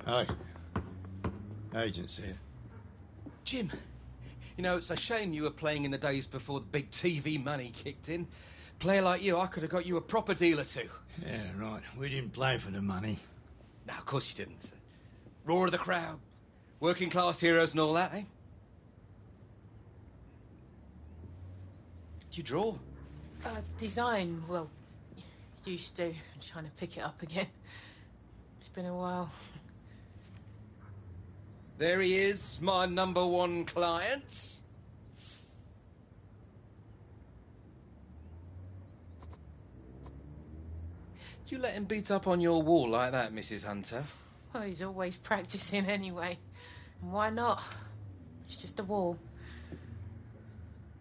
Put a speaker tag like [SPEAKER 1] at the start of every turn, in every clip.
[SPEAKER 1] Hi. Agent's here.
[SPEAKER 2] Jim, you know, it's a shame you were playing in the days before the big TV money kicked in. Player like you, I could have got you a proper deal or two.
[SPEAKER 1] Yeah, right. We didn't play for the money.
[SPEAKER 2] No, of course you didn't. Roar of the crowd, working class heroes and all that, eh? Do you draw?
[SPEAKER 3] Design, well, used to. I'm trying to pick it up again. It's been a while.
[SPEAKER 2] There he is, my #1 client. You let him beat up on your wall like that, Mrs. Hunter?
[SPEAKER 3] Well, he's always practicing anyway. And why not? It's just a wall.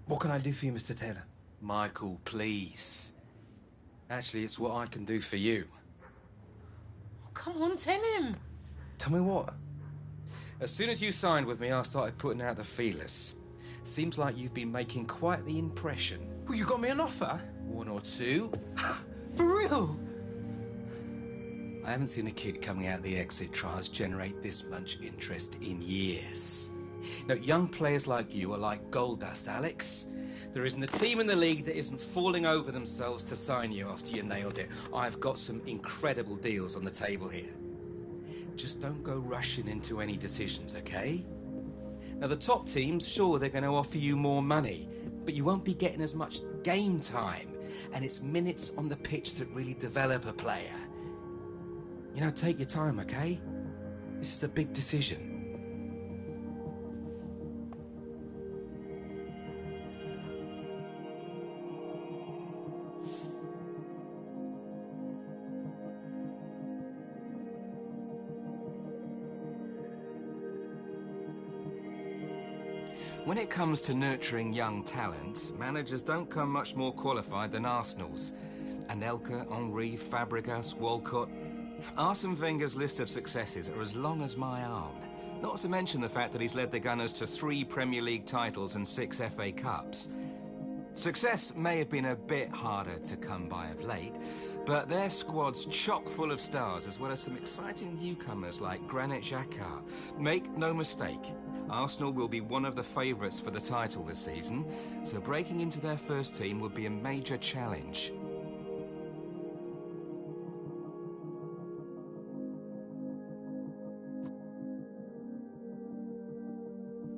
[SPEAKER 4] What can I do for you, Mr. Taylor?
[SPEAKER 2] Michael, please. Actually, it's what I can do for you.
[SPEAKER 3] Oh, come on, tell him.
[SPEAKER 4] Tell me what?
[SPEAKER 2] As soon as you signed with me, I started putting out the feelers. Seems like you've been making quite the impression.
[SPEAKER 4] Well, you got me an offer?
[SPEAKER 2] 1 or 2.
[SPEAKER 4] For real?
[SPEAKER 2] I haven't seen a kid coming out of the exit trials generate this much interest in years. Now, young players like you are like gold dust, Alex. There isn't a team in the league that isn't falling over themselves to sign you after you nailed it. I've got some incredible deals on the table here. Just don't go rushing into any decisions, okay? Now, the top teams, sure, they're going to offer you more money, but you won't be getting as much game time, and it's minutes on the pitch that really develop a player. You know, take your time, okay? This is a big decision. When it comes to nurturing young talent, managers don't come much more qualified than Arsenal's. Anelka, Henry, Fabregas, Walcott. Arsene Wenger's list of successes are as long as my arm. Not to mention the fact that he's led the Gunners to 3 Premier League titles and 6 FA Cups. Success may have been a bit harder to come by of late, but their squad's chock full of stars, as well as some exciting newcomers like Granit Xhaka. Make no mistake, Arsenal will be one of the favourites for the title this season, so breaking into their first team would be a major challenge.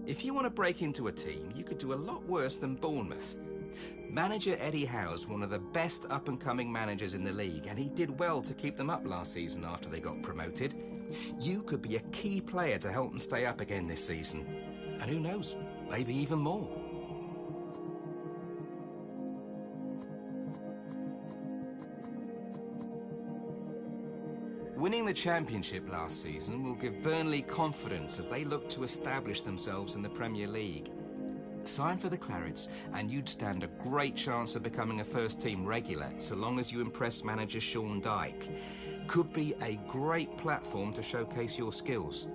[SPEAKER 2] If you want to break into a team, you could do a lot worse than Bournemouth. Manager Eddie Howe's one of the best up-and-coming managers in the league, and he did well to keep them up last season after they got promoted. You could be a key player to help them stay up again this season. And who knows, maybe even more. Winning the championship last season will give Burnley confidence as they look to establish themselves in the Premier League. Sign for the Clarets and you'd stand a great chance of becoming a first-team regular, so long as you impress manager Sean Dyche. Could be a great platform to showcase your skills.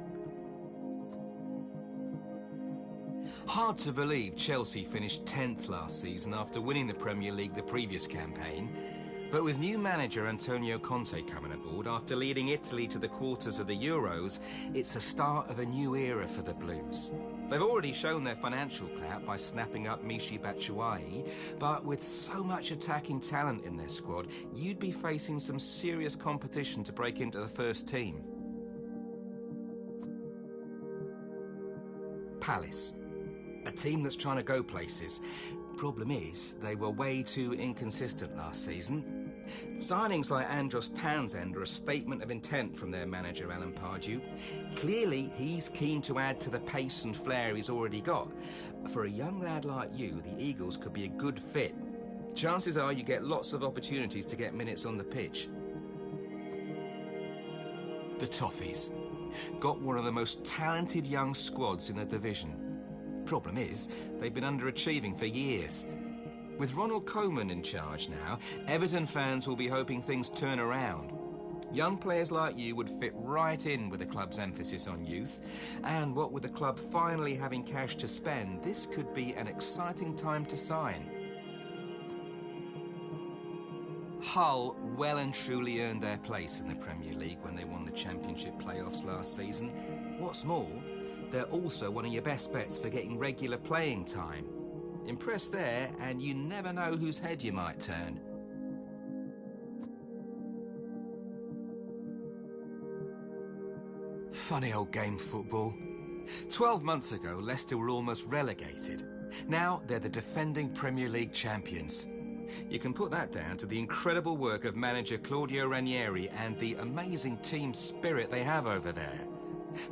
[SPEAKER 2] Hard to believe Chelsea finished 10th last season after winning the Premier League the previous campaign. But with new manager Antonio Conte coming aboard after leading Italy to the quarters of the Euros, it's a start of a new era for the Blues. They've already shown their financial clout by snapping up Michy Batshuayi, but with so much attacking talent in their squad, you'd be facing some serious competition to break into the first team. Palace. A team that's trying to go places. Problem is, they were way too inconsistent last season. Signings like Andros Townsend are a statement of intent from their manager, Alan Pardew. Clearly, he's keen to add to the pace and flair he's already got. For a young lad like you, the Eagles could be a good fit. Chances are you get lots of opportunities to get minutes on the pitch. The Toffees. Got one of the most talented young squads in the division. Problem is, they've been underachieving for years. With Ronald Koeman in charge now, Everton fans will be hoping things turn around. Young players like you would fit right in with the club's emphasis on youth, and what with the club finally having cash to spend, this could be an exciting time to sign. Hull well and truly earned their place in the Premier League when they won the Championship playoffs last season. What's more, they're also one of your best bets for getting regular playing time. Impress there, and you never know whose head you might turn. Funny old game, football. 12 months ago, Leicester were almost relegated. Now they're the defending Premier League champions. You can put that down to the incredible work of manager Claudio Ranieri and the amazing team spirit they have over there.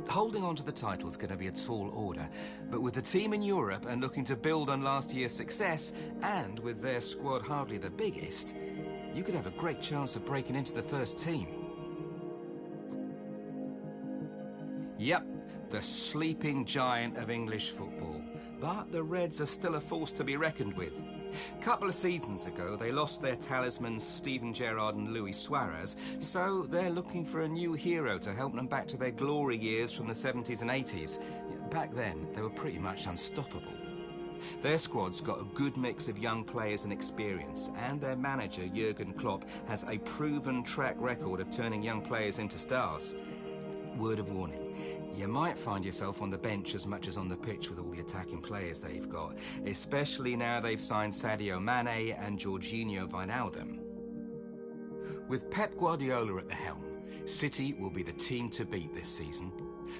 [SPEAKER 2] Holding on to the title is going to be a tall order, but with the team in Europe and looking to build on last year's success, and with their squad hardly the biggest, you could have a great chance of breaking into the first team. Yep, the sleeping giant of English football. But the Reds are still a force to be reckoned with. A couple of seasons ago, they lost their talismans Steven Gerrard and Luis Suarez, so they're looking for a new hero to help them back to their glory years from the 70s and 80s. Back then, they were pretty much unstoppable. Their squad's got a good mix of young players and experience, and their manager, Jurgen Klopp, has a proven track record of turning young players into stars. Word of warning. You might find yourself on the bench as much as on the pitch with all the attacking players they've got, especially now they've signed Sadio Mane and Jorginho Wijnaldum. With Pep Guardiola at the helm, City will be the team to beat this season.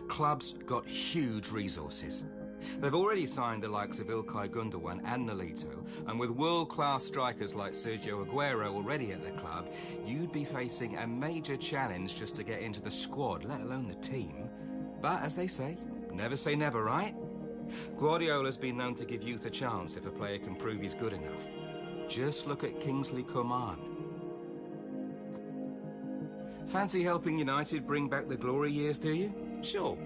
[SPEAKER 2] Club's got huge resources. They've already signed the likes of Ilkay Gundogan and Nolito, and with world-class strikers like Sergio Aguero already at the club, you'd be facing a major challenge just to get into the squad, let alone the team. But as they say never, right? Guardiola's been known to give youth a chance if a player can prove he's good enough. Just look at Kingsley Coman. Fancy helping United bring back the glory years, do you? Sure.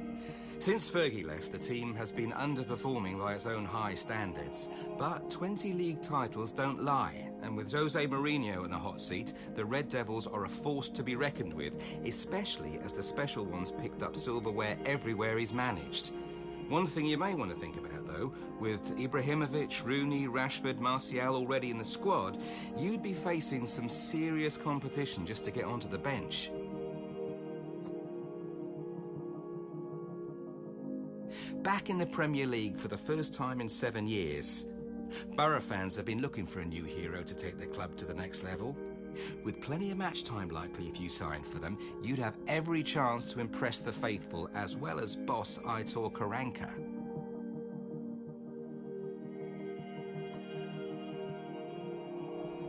[SPEAKER 2] Since Fergie left, the team has been underperforming by its own high standards. But 20 league titles don't lie, and with Jose Mourinho in the hot seat, the Red Devils are a force to be reckoned with, especially as the special ones picked up silverware everywhere he's managed. One thing you may want to think about, though, with Ibrahimovic, Rooney, Rashford, Martial already in the squad, you'd be facing some serious competition just to get onto the bench. Back in the Premier League for the first time in 7 years, Borough fans have been looking for a new hero to take their club to the next level. With plenty of match time likely if you signed for them, you'd have every chance to impress the faithful as well as boss Aitor Karanka.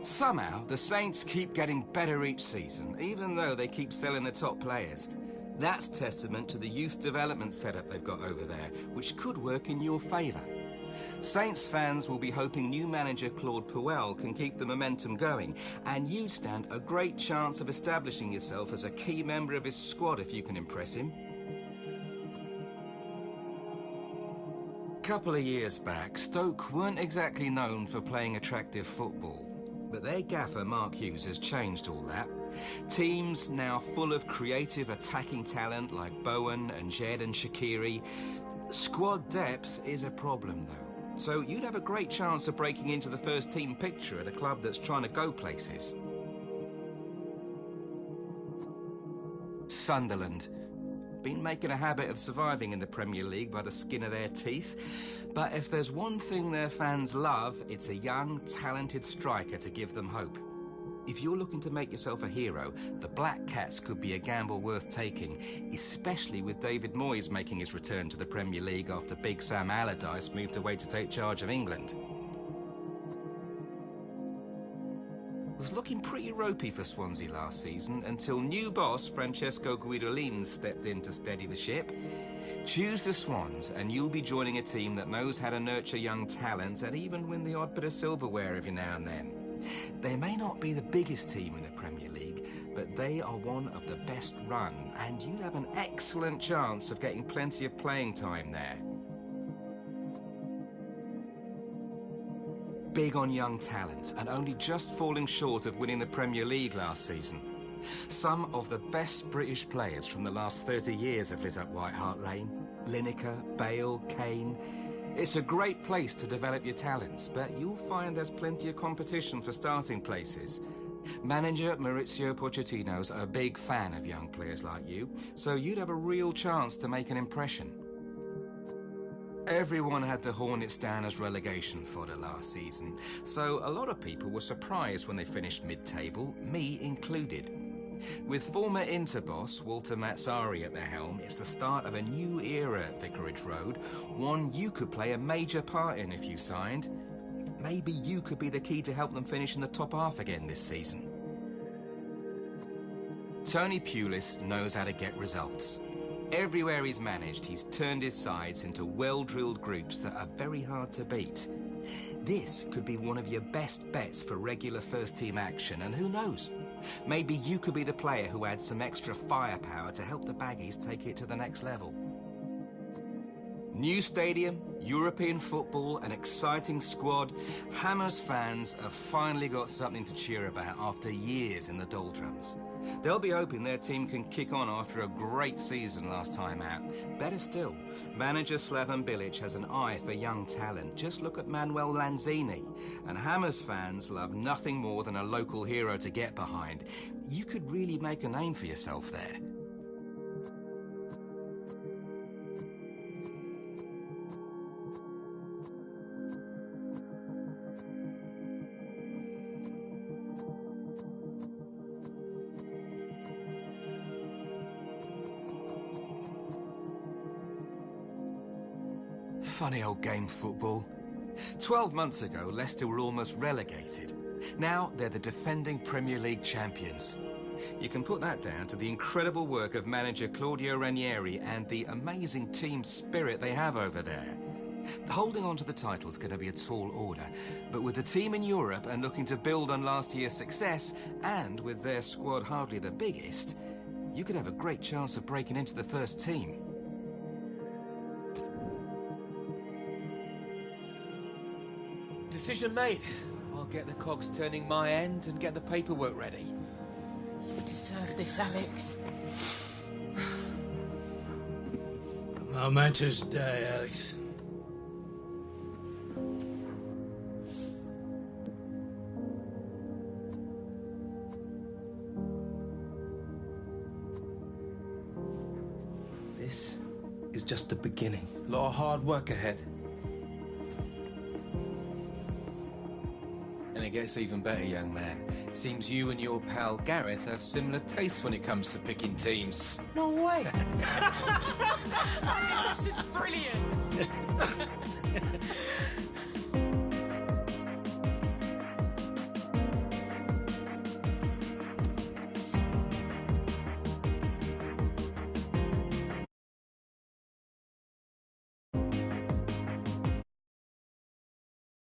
[SPEAKER 2] Somehow, the Saints keep getting better each season, even though they keep selling the top players. That's testament to the youth development setup they've got over there, which could work in your favour. Saints fans will be hoping new manager Claude Puel can keep the momentum going, and you'd stand a great chance of establishing yourself as a key member of his squad if you can impress him. A couple of years back, Stoke weren't exactly known for playing attractive football, but their gaffer Mark Hughes has changed all that. Teams now full of creative attacking talent like Bowen and Jed and Shaqiri. Squad depth is a problem though, so you'd have a great chance of breaking into the first team picture at a club that's trying to go places. Sunderland. Been making a habit of surviving in the Premier League by the skin of their teeth, but if there's one thing their fans love, it's a young, talented striker to give them hope. If you're looking to make yourself a hero, the Black Cats could be a gamble worth taking, especially with David Moyes making his return to the Premier League after Big Sam Allardyce moved away to take charge of England. It was looking pretty ropey for Swansea last season until new boss Francesco Guidolin stepped in to steady the ship. Choose the Swans and you'll be joining a team that knows how to nurture young talent and even win the odd bit of silverware every now and then. They may not be the biggest team in the Premier League, but they are one of the best run, and you'd have an excellent chance of getting plenty of playing time there. Big on young talent, and only just falling short of winning the Premier League last season. Some of the best British players from the last 30 years have lit up White Hart Lane. Lineker, Bale, Kane. It's a great place to develop your talents, but you'll find there's plenty of competition for starting places. Manager Maurizio Pochettino's a big fan of young players like you, so you'd have a real chance to make an impression. Everyone had the Hornets down as relegation fodder last season, so a lot of people were surprised when they finished mid-table, me included. With former Inter boss Walter Mazzari at the helm, it's the start of a new era at Vicarage Road, one you could play a major part in if you signed. Maybe you could be the key to help them finish in the top half again this season. Tony Pulis knows how to get results. Everywhere he's managed, he's turned his sides into well-drilled groups that are very hard to beat. This could be one of your best bets for regular first-team action, and who knows? Maybe you could be the player who adds some extra firepower to help the Baggies take it to the next level. New stadium, European football, an exciting squad. Hammers fans have finally got something to cheer about after years in the doldrums. They'll be hoping their team can kick on after a great season last time out. Better still, manager Slaven Bilic has an eye for young talent. Just look at Manuel Lanzini. And Hammers fans love nothing more than a local hero to get behind. You could really make a name for yourself there. Funny old game, football. 12 months ago, Leicester were almost relegated. Now they're the defending Premier League champions. You can put that down to the incredible work of manager Claudio Ranieri and the amazing team spirit they have over there. Holding on to the title's going to be a tall order, but with the team in Europe and looking to build on last year's success, and with their squad hardly the biggest, you could have a great chance of breaking into the first team.
[SPEAKER 5] Decision made. I'll get the cogs turning my end and get the paperwork ready.
[SPEAKER 3] You deserve this, Alex.
[SPEAKER 1] A momentous day, Alex.
[SPEAKER 4] This is just the beginning. A lot of hard work ahead.
[SPEAKER 5] And it gets even better, young man. Seems you and your pal Gareth have similar tastes when it comes to picking teams.
[SPEAKER 4] No way!
[SPEAKER 3] Alex, that's just brilliant.